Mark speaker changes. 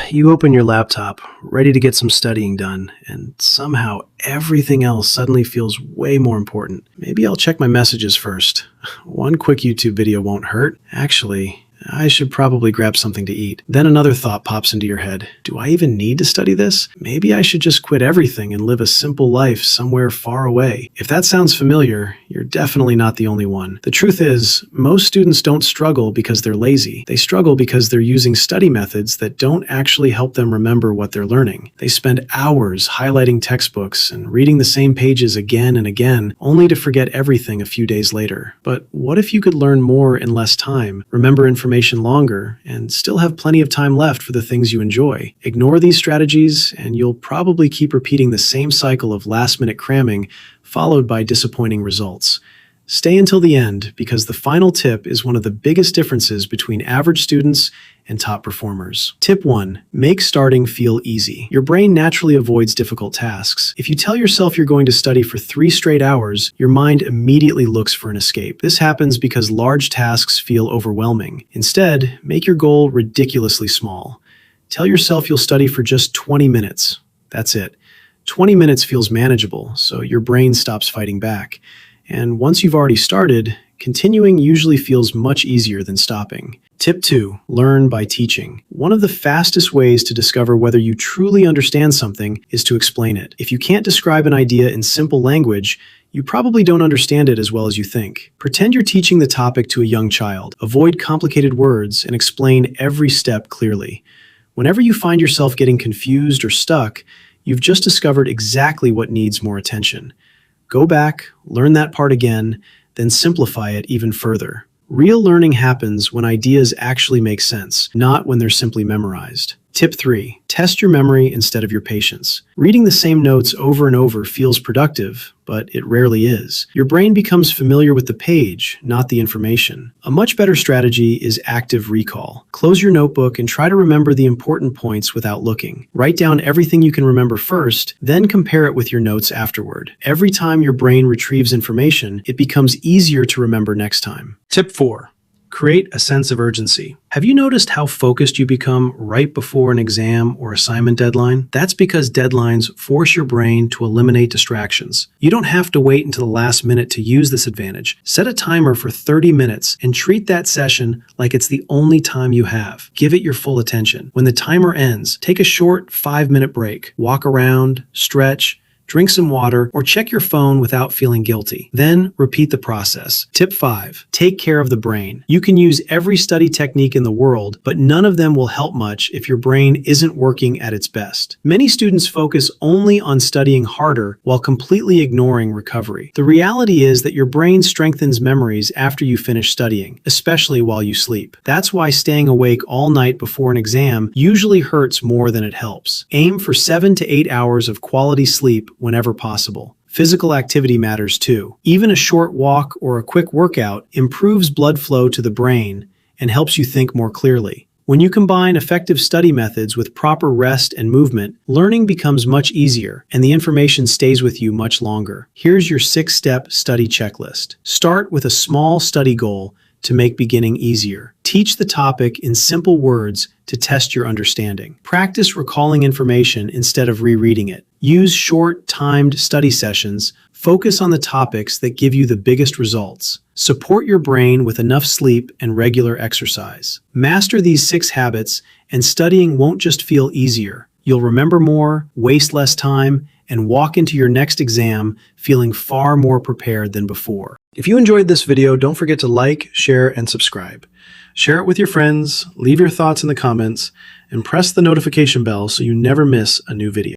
Speaker 1: You open your laptop, ready to get some studying done, and somehow everything else suddenly feels way more important. Maybe I'll check my messages first. One quick YouTube video won't hurt. Actually, I should probably grab something to eat. Then another thought pops into your head. Do I even need to study this? Maybe I should just quit everything and live a simple life somewhere far away. If that sounds familiar, you're definitely not the only one. The truth is, most students don't struggle because they're lazy. They struggle because they're using study methods that don't actually help them remember what they're learning. They spend hours highlighting textbooks and reading the same pages again and again, only to forget everything a few days later. But what if you could learn more in less time, remember information longer, and still have plenty of time left for the things you enjoy? Ignore these strategies, and you'll probably keep repeating the same cycle of last-minute cramming, followed by disappointing results. Stay until the end, because the final tip is one of the biggest differences between average students and top performers. Tip 1. Make starting feel easy. Your brain naturally avoids difficult tasks. If you tell yourself you're going to study for 3 straight hours, your mind immediately looks for an escape. This happens because large tasks feel overwhelming. Instead, make your goal ridiculously small. Tell yourself you'll study for just 20 minutes. That's it. 20 minutes feels manageable, so your brain stops fighting back. And once you've already started, continuing usually feels much easier than stopping. Tip 2. Learn by teaching. One of the fastest ways to discover whether you truly understand something is to explain it. If you can't describe an idea in simple language, you probably don't understand it as well as you think. Pretend you're teaching the topic to a young child. Avoid complicated words and explain every step clearly. Whenever you find yourself getting confused or stuck, you've just discovered exactly what needs more attention. Go back, learn that part again, then simplify it even further. Real learning happens when ideas actually make sense, not when they're simply memorized. Tip 3. Test your memory instead of your patience. Reading the same notes over and over feels productive, but it rarely is. Your brain becomes familiar with the page, not the information. A much better strategy is active recall. Close your notebook and try to remember the important points without looking. Write down everything you can remember first, then compare it with your notes afterward. Every time your brain retrieves information, it becomes easier to remember next time. Tip 4. Create a sense of urgency. Have you noticed how focused you become right before an exam or assignment deadline? That's because deadlines force your brain to eliminate distractions. You don't have to wait until the last minute to use this advantage. Set a timer for 30 minutes and treat that session like it's the only time you have. Give it your full attention. When the timer ends, take a short 5-minute break. Walk around, stretch, drink some water, or check your phone without feeling guilty. Then repeat the process. Tip 5. Take care of the brain. You can use every study technique in the world, but none of them will help much if your brain isn't working at its best. Many students focus only on studying harder while completely ignoring recovery. The reality is that your brain strengthens memories after you finish studying, especially while you sleep. That's why staying awake all night before an exam usually hurts more than it helps. Aim for 7 to 8 hours of quality sleep whenever possible. Physical activity matters too. Even a short walk or a quick workout improves blood flow to the brain and helps you think more clearly. When you combine effective study methods with proper rest and movement, learning becomes much easier and the information stays with you much longer. Here's your 6-step study checklist. Start with a small study goal to make beginning easier. Teach the topic in simple words to test your understanding. Practice recalling information instead of rereading it. Use short, timed study sessions. Focus on the topics that give you the biggest results. Support your brain with enough sleep and regular exercise. Master these 6 habits, and studying won't just feel easier. You'll remember more, waste less time, and walk into your next exam feeling far more prepared than before. If you enjoyed this video, don't forget to like, share, and subscribe. Share it with your friends, leave your thoughts in the comments, and press the notification bell so you never miss a new video.